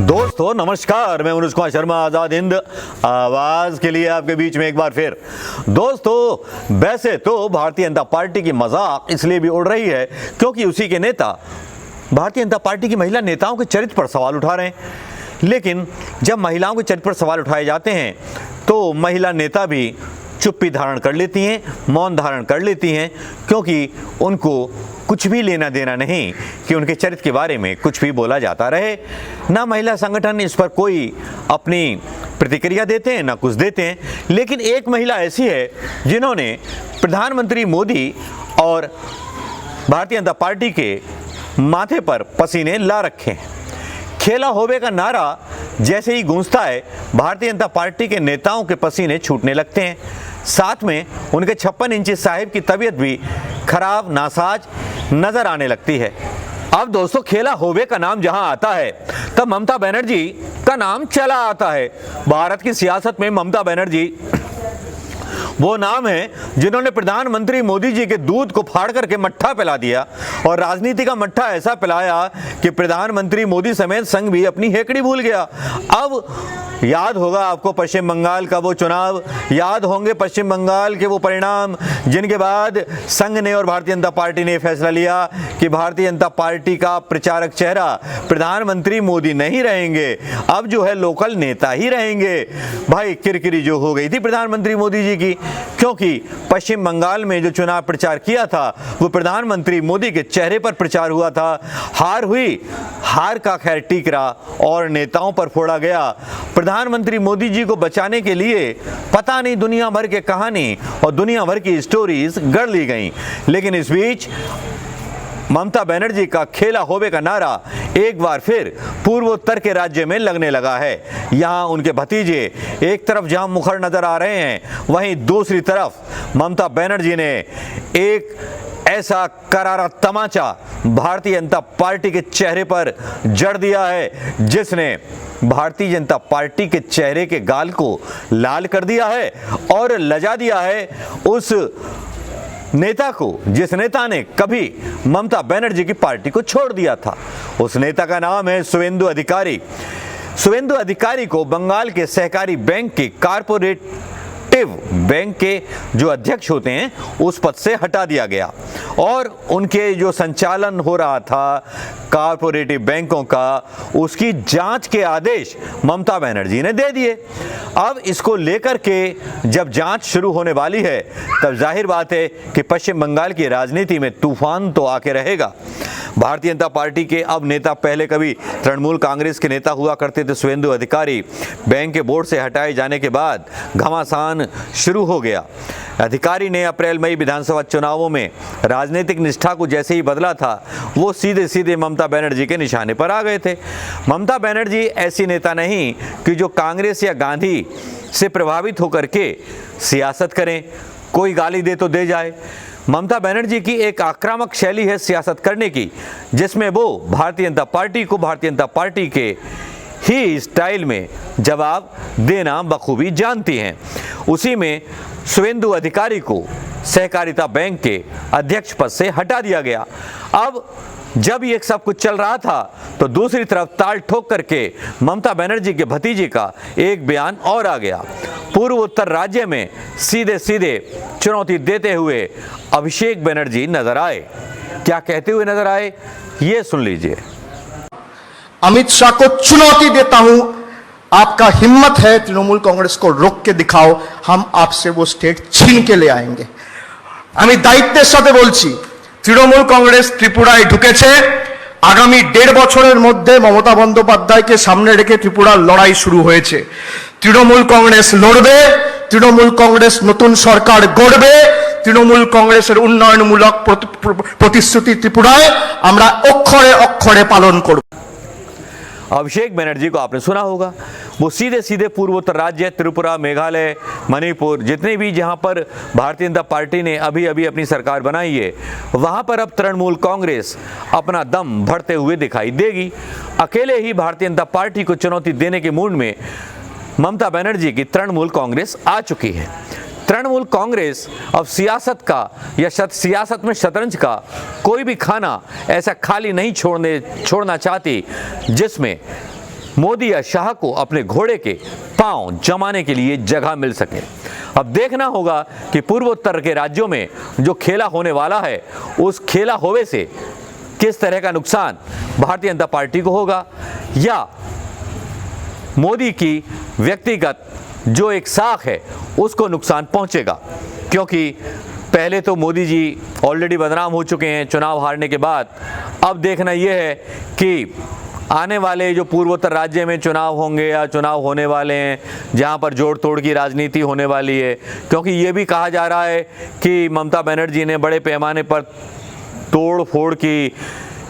दोस्तों नमस्कार, मैं मनोज कुमार शर्मा, आजाद हिंद आवाज के लिए आपके बीच में एक बार फिर। दोस्तों वैसे तो भारतीय जनता पार्टी की मजाक इसलिए भी उड़ रही है क्योंकि उसी के नेता भारतीय जनता पार्टी की महिला नेताओं के चरित्र पर सवाल उठा रहे हैं। लेकिन जब महिलाओं के चरित्र पर सवाल उठाए जाते हैं तो महिला नेता भी चुप्पी धारण कर लेती हैं, मौन धारण कर लेती हैं, क्योंकि उनको कुछ भी लेना देना नहीं कि उनके चरित्र के बारे में कुछ भी बोला जाता रहे। ना महिला संगठन इस पर कोई अपनी प्रतिक्रिया देते हैं, ना कुछ देते हैं। लेकिन एक महिला ऐसी है जिन्होंने प्रधानमंत्री मोदी और भारतीय जनता पार्टी के माथे पर पसीने ला रखे हैं। खेला होवे का नारा जैसे ही गूंजता है, भारतीय जनता पार्टी के नेताओं के पसीने छूटने लगते हैं। साथ में उनके 56 इंची साहिब की तबीयत भी खराब नासाज नजर आने लगती है। अब दोस्तों खेला होवे का नाम जहां आता है तब ममता बनर्जी का नाम चला आता है। भारत की सियासत में ममता बनर्जी वो नाम है जिन्होंने प्रधानमंत्री मोदी जी के दूध को फाड़ करके मट्ठा पिला दिया, और राजनीति का मट्ठा ऐसा पिलाया कि प्रधानमंत्री मोदी समेत संघ भी अपनी हेकड़ी भूल गया। अब याद होगा आपको पश्चिम बंगाल का वो चुनाव, याद होंगे पश्चिम बंगाल के वो परिणाम जिनके बाद संघ ने और भारतीय जनता पार्टी ने फैसला लिया कि भारतीय जनता पार्टी का प्रचारक चेहरा प्रधानमंत्री मोदी नहीं रहेंगे, अब जो है लोकल नेता ही रहेंगे। भाई किरकिरी जो हो गई थी प्रधानमंत्री मोदी जी की, क्योंकि पश्चिम बंगाल में जो चुनाव प्रचार किया था वो प्रधानमंत्री मोदी के चेहरे पर प्रचार हुआ था। हार हुई, हार का खैर टीकरा और नेताओं पर फोड़ा गया। प्रधानमंत्री मोदी जी को बचाने के लिए पता नहीं दुनिया भर के कहानी और दुनिया भर की स्टोरीज गढ़ ली गई। लेकिन इस बीच ममता बनर्जी का खेला होवे का नारा एक बार फिर पूर्वोत्तर के राज्य में लगने लगा है। यहाँ उनके भतीजे एक तरफ जहां मुखर नजर आ रहे हैं, वहीं दूसरी तरफ ममता बनर्जी ने एक ऐसा करारा तमाचा भारतीय जनता पार्टी के चेहरे पर जड़ दिया है जिसने भारतीय जनता पार्टी के चेहरे के गाल को लाल कर दिया है और लजा दिया है उस नेता को जिस नेता ने कभी ममता बनर्जी की पार्टी को छोड़ दिया था। उस नेता का नाम है शुवेंदु अधिकारी। शुवेंदु अधिकारी को बंगाल के सहकारी बैंक के कारपोरेटिव बैंक के जो अध्यक्ष होते हैं उस पद से हटा दिया गया, और उनके जो संचालन हो रहा था कारपोरेटिव बैंकों का, उसकी जांच के आदेश ममता बनर्जी ने दे दिए। अब इसको लेकर के जब जांच शुरू होने वाली है तब जाहिर बात है कि पश्चिम बंगाल की राजनीति में तूफान तो आके रहेगा। भारतीय जनता पार्टी के अब नेता, पहले कभी तृणमूल कांग्रेस के नेता हुआ करते थे शुवेंदु अधिकारी, बैंक के बोर्ड से हटाए जाने के बाद घमासान शुरू हो गया। अधिकारी ने अप्रैल मई विधानसभा चुनावों में राजनीतिक निष्ठा को जैसे ही बदला था, वो सीधे सीधे ममता बनर्जी के निशाने पर आ गए थे। ममता बनर्जी ऐसी नेता नहीं कि जो कांग्रेस या गांधी से प्रभावित होकर के सियासत करें, कोई गाली दे तो दे जाए। ममता बनर्जी की एक आक्रामक शैली है सियासत करने की, जिसमें वो भारतीय जनता पार्टी को भारतीय जनता पार्टी के ही स्टाइल में जवाब देना बखूबी जानती हैं। उसी में शुवेंदु अधिकारी को सहकारिता बैंक के अध्यक्ष पद से हटा दिया गया। अब जब ये सब कुछ चल रहा था तो दूसरी तरफ ताल ठोक करके ममता बनर्जी के भतीजे का एक बयान और आ गया। पूर्वोत्तर राज्य में सीधे सीधे चुनौती देते हुए अभिषेक बनर्जी नजर आए। क्या कहते हुए नजर आए, ये सुन लीजिए। अमित शाह को चुनौती देता हूं, आपका हिम्मत है तृणमूल कांग्रेस को रोक के दिखाओ, हम आपसे वो स्टेट छीन के ले आएंगे। আমি দায়িত্বের সাথে বলছি, তৃণমূল কংগ্রেস ত্রিপুরায় ঢুকেছে। আগামী 1.5 বছরের মধ্যে মমতা বন্দ্যোপাধ্যায়কে সামনে রেখে ত্রিপুরার লড়াই শুরু হয়েছে। তৃণমূল কংগ্রেস লড়বে, তৃণমূল কংগ্রেস নতুন সরকার গড়বে, তৃণমূল কংগ্রেসের উন্নয়নমূলক প্রতিশ্রুতি ত্রিপুরায় আমরা অক্ষরে অক্ষরে পালন করব। अभिषेक बनर्जी को आपने सुना होगा, वो सीधे सीधे पूर्वोत्तर राज्य त्रिपुरा, मेघालय, मणिपुर, जितने भी जहां पर भारतीय जनता पार्टी ने अभी अभी अपनी सरकार बनाई है, वहां पर अब तृणमूल कांग्रेस अपना दम भरते हुए दिखाई देगी। अकेले ही भारतीय जनता पार्टी को चुनौती देने के मूड में ममता बनर्जी की तृणमूल कांग्रेस आ चुकी है। तृणमूल कांग्रेस अब सियासत का या सियासत में शतरंज का कोई भी खाना ऐसा खाली नहीं छोड़ना चाहती जिसमें मोदी या शाह को अपने घोड़े के पांव जमाने के लिए जगह मिल सके। अब देखना होगा कि पूर्वोत्तर के राज्यों में जो खेला होने वाला है, उस खेला होवे से किस तरह का नुकसान भारतीय जनता पार्टी को होगा, या मोदी की व्यक्तिगत जो एक साख है उसको नुकसान पहुंचेगा। क्योंकि पहले तो मोदी जी ऑलरेडी बदनाम हो चुके हैं चुनाव हारने के बाद। अब देखना यह है कि आने वाले जो पूर्वोत्तर राज्य में चुनाव होंगे या चुनाव होने वाले हैं जहां पर जोड़ तोड़ की राजनीति होने वाली है, क्योंकि ये भी कहा जा रहा है कि ममता बनर्जी ने बड़े पैमाने पर तोड़ फोड़ की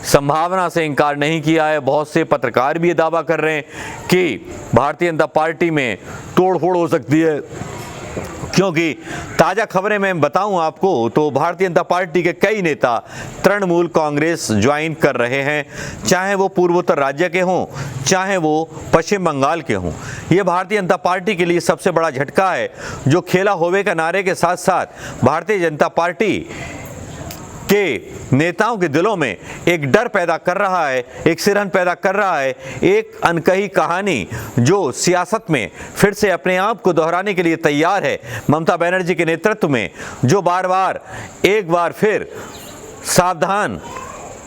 संभावना से इनकार नहीं किया है। बहुत से पत्रकार भी ये दावा कर रहे हैं कि भारतीय जनता पार्टी में तोड़ फोड़ हो सकती है। क्योंकि ताज़ा खबरें मैं बताऊं आपको तो भारतीय जनता पार्टी के कई नेता तृणमूल कांग्रेस ज्वाइन कर रहे हैं, चाहे वो पूर्वोत्तर राज्य के हों, चाहे वो पश्चिम बंगाल के हों। ये भारतीय जनता पार्टी के लिए सबसे बड़ा झटका है, जो खेला होवे का नारे के साथ साथ भारतीय जनता पार्टी के नेताओं के दिलों में एक डर पैदा कर रहा है, एक सिरहन पैदा कर रहा है, एक अनकही कहानी जो सियासत में फिर से अपने आप को दोहराने के लिए तैयार है। ममता बनर्जी के नेतृत्व में जो बार बार एक बार फिर सावधान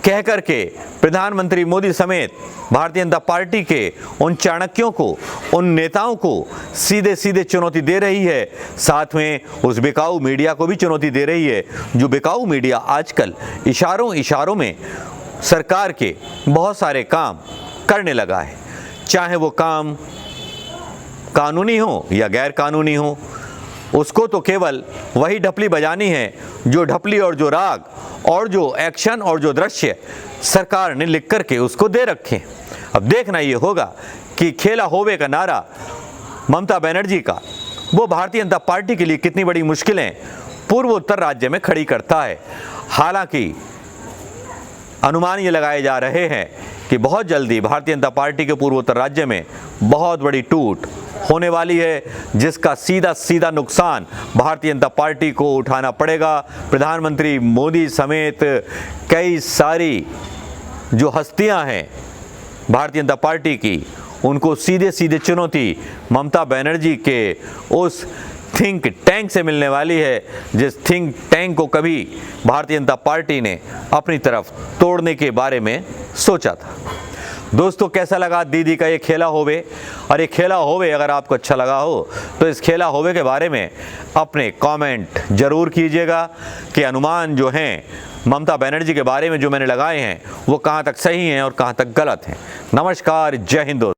कह करके प्रधानमंत्री मोदी समेत भारतीय जनता पार्टी के उन चाणक्यों को, उन नेताओं को सीधे सीधे चुनौती दे रही है, साथ में उस बिकाऊ मीडिया को भी चुनौती दे रही है, जो बिकाऊ मीडिया आजकल इशारों में सरकार के बहुत सारे काम करने लगा है, चाहे वो काम कानूनी हो या गैर कानूनी हो। उसको तो केवल वही ढपली बजानी है जो ढपली और जो राग और जो एक्शन और जो दृश्य सरकार ने लिख करके उसको दे रखे। अब देखना ये होगा कि खेला होवे का नारा ममता बनर्जी का वो भारतीय जनता पार्टी के लिए कितनी बड़ी मुश्किलें पूर्वोत्तर राज्य में खड़ी करता है। हालांकि अनुमान ये लगाए जा रहे हैं कि बहुत जल्दी भारतीय जनता पार्टी के पूर्वोत्तर राज्य में बहुत बड़ी टूट होने वाली है, जिसका सीधा सीधा नुकसान भारतीय जनता पार्टी को उठाना पड़ेगा। प्रधानमंत्री मोदी समेत कई सारी जो हस्तियां हैं भारतीय जनता पार्टी की, उनको सीधे सीधे चुनौती ममता बनर्जी के उस थिंक टैंक से मिलने वाली है, जिस थिंक टैंक को कभी भारतीय जनता पार्टी ने अपनी तरफ तोड़ने के बारे में सोचा था। दोस्तों, कैसा लगा दीदी का ये खेला होवे? और ये खेला होवे अगर आपको अच्छा लगा हो तो इस खेला होवे के बारे में अपने कमेंट जरूर कीजिएगा कि अनुमान जो हैं ममता बनर्जी के बारे में जो मैंने लगाए हैं वो कहाँ तक सही हैं और कहाँ तक गलत हैं। नमस्कार, जय हिंद दोस्तों।